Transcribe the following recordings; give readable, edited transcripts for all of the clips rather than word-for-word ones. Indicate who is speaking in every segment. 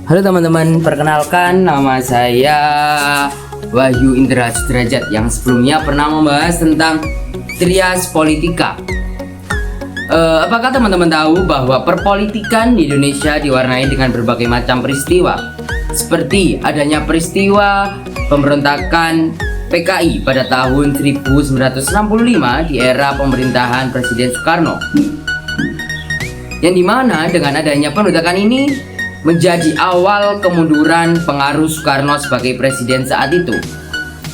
Speaker 1: Halo teman-teman, perkenalkan nama saya Wahyu Indra Sudrajat yang sebelumnya pernah membahas tentang trias politika. Apakah teman-teman tahu bahwa perpolitikan di Indonesia diwarnai dengan berbagai macam peristiwa, seperti adanya peristiwa pemberontakan PKI pada tahun 1965 di era pemerintahan Presiden Soekarno, yang dimana dengan adanya pemberontakan ini menjadi awal kemunduran pengaruh Soekarno sebagai presiden saat itu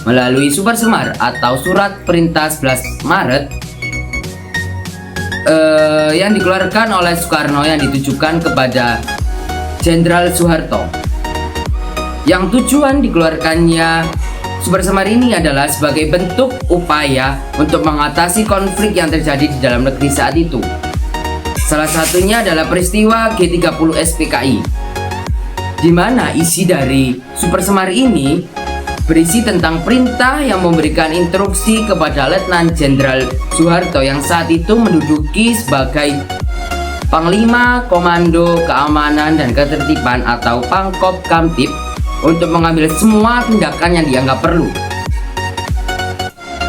Speaker 1: melalui Super Semar atau Surat Perintah 11 Maret yang dikeluarkan oleh Soekarno yang ditujukan kepada Jenderal Soeharto. Yang tujuan dikeluarkannya Super Semar ini adalah sebagai bentuk upaya untuk mengatasi konflik yang terjadi di dalam negeri saat itu. Salah satunya adalah peristiwa G30 SPKI, di mana isi dari Super Semar ini berisi tentang perintah yang memberikan instruksi kepada Letnan Jenderal Soeharto yang saat itu menduduki sebagai Panglima Komando Keamanan dan Ketertiban atau Pangkop Kamtib untuk mengambil semua tindakan yang dianggap perlu.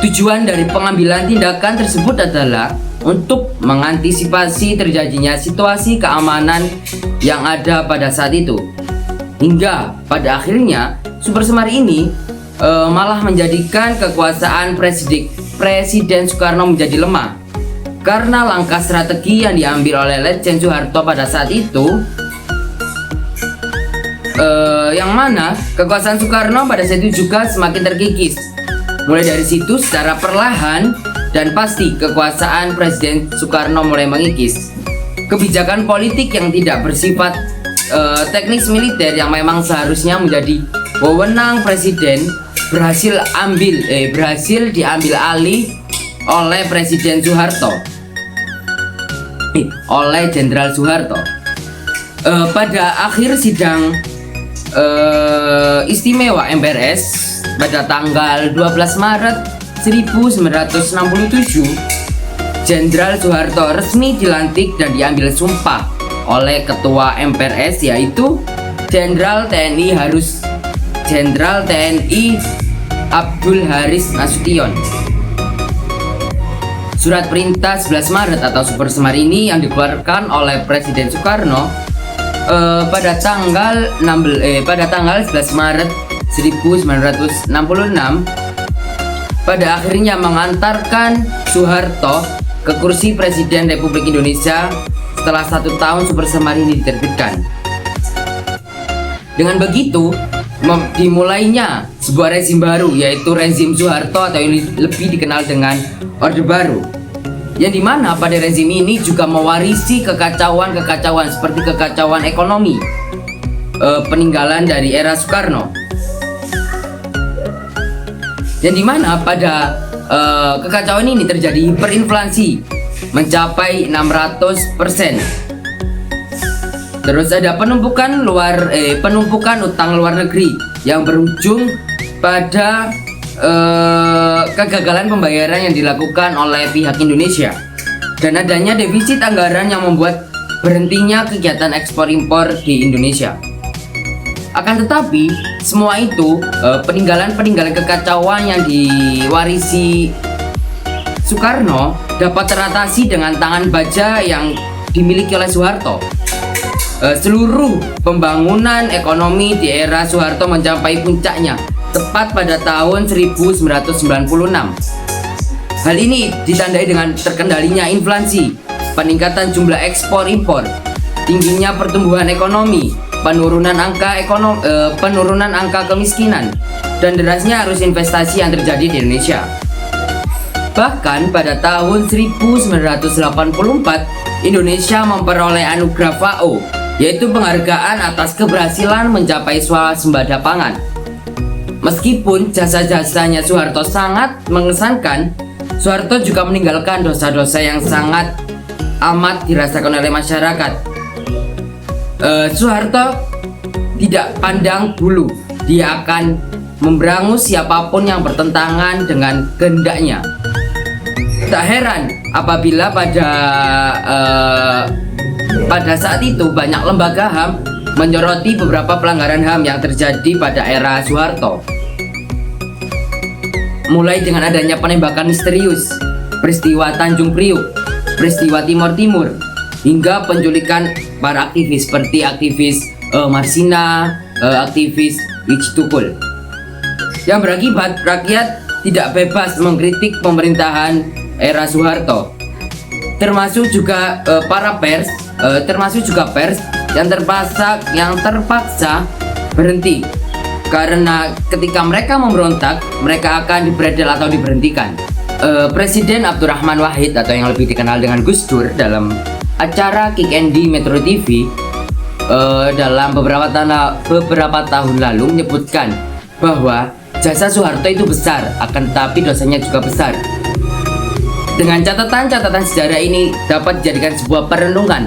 Speaker 1: Tujuan dari pengambilan tindakan tersebut adalah untuk mengantisipasi terjadinya situasi keamanan yang ada pada saat itu. Hingga pada akhirnya Super Semar ini malah menjadikan kekuasaan Presiden Soekarno menjadi lemah, karena langkah strategi yang diambil oleh Letjen Soeharto pada saat itu, yang mana kekuasaan Soekarno pada saat itu juga semakin terkikis. Mulai dari situ secara perlahan dan pasti kekuasaan Presiden Soekarno mulai mengikis. Kebijakan politik yang tidak bersifat teknis militer yang memang seharusnya menjadi wewenang presiden berhasil diambil alih oleh Presiden Soeharto, oleh Jenderal Soeharto. Pada akhir sidang istimewa MPRS pada tanggal 12 Maret 1967, Jenderal Soeharto resmi dilantik dan diambil sumpah oleh Ketua MPRS, yaitu Jenderal TNI Abdul Haris Nasution. Surat Perintah 11 Maret atau Super Semar ini yang dikeluarkan oleh Presiden Soekarno pada tanggal 11 Maret 1966 pada akhirnya mengantarkan Soeharto ke kursi Presiden Republik Indonesia setelah 1 tahun Super Semar ini diterbitkan. Dengan begitu dimulainya sebuah rezim baru, yaitu rezim Soeharto atau yang lebih dikenal dengan Orde Baru, yang dimana pada rezim ini juga mewarisi kekacauan seperti kekacauan ekonomi peninggalan dari era Soekarno, yang dimana pada kekacauan ini terjadi hiperinflasi mencapai 600%. Terus ada penumpukan utang luar negeri yang berujung pada kegagalan pembayaran yang dilakukan oleh pihak Indonesia, dan adanya defisit anggaran yang membuat berhentinya kegiatan ekspor impor di Indonesia. Akan tetapi semua itu peninggalan kekacauan yang diwarisi Soekarno dapat teratasi dengan tangan baja yang dimiliki oleh Soeharto. Seluruh pembangunan ekonomi di era Soeharto mencapai puncaknya tepat pada tahun 1996. Hal ini ditandai dengan terkendalinya inflasi, peningkatan jumlah ekspor impor, tingginya pertumbuhan ekonomi, penurunan angka kemiskinan, dan derasnya arus investasi yang terjadi di Indonesia. Bahkan pada tahun 1984 Indonesia memperoleh anugerah FAO, yaitu penghargaan atas keberhasilan mencapai swasembada pangan. Meskipun jasa-jasanya Soeharto sangat mengesankan, Soeharto juga meninggalkan dosa-dosa yang sangat amat dirasakan oleh masyarakat. Soeharto tidak pandang bulu, dia akan memberangus siapapun yang bertentangan dengan kehendaknya. Tak heran apabila pada saat itu banyak lembaga HAM menyoroti beberapa pelanggaran HAM yang terjadi pada era Soeharto. Mulai dengan adanya penembakan misterius, peristiwa Tanjung Priuk, peristiwa Timor Timur, hingga penculikan para aktivis seperti aktivis Marsina, aktivis Wijtukul, yang berakibat rakyat tidak bebas mengkritik pemerintahan era Soeharto, termasuk juga pers yang terpaksa berhenti karena ketika mereka memberontak mereka akan dibredel atau diberhentikan. Presiden Abdurrahman Wahid atau yang lebih dikenal dengan Gus Dur dalam acara Kick and di Metro TV dalam beberapa tahun lalu menyebutkan bahwa jasa Soeharto itu besar, akan tetapi dosanya juga besar. Dengan catatan sejarah ini dapat dijadikan sebuah perenungan.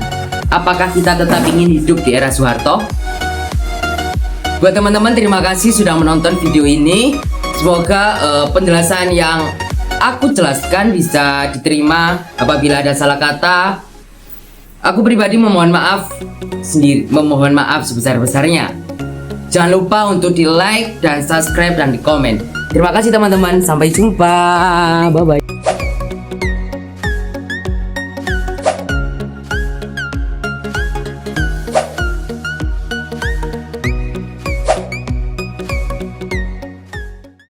Speaker 1: Apakah kita tetap ingin hidup di era Soeharto? Buat teman-teman, terima kasih sudah menonton video ini. Semoga penjelasan yang aku jelaskan bisa diterima. Apabila ada salah kata, aku pribadi memohon maaf sebesar-besarnya. Jangan lupa untuk di like dan subscribe dan di komen. Terima kasih teman-teman, sampai jumpa, bye bye.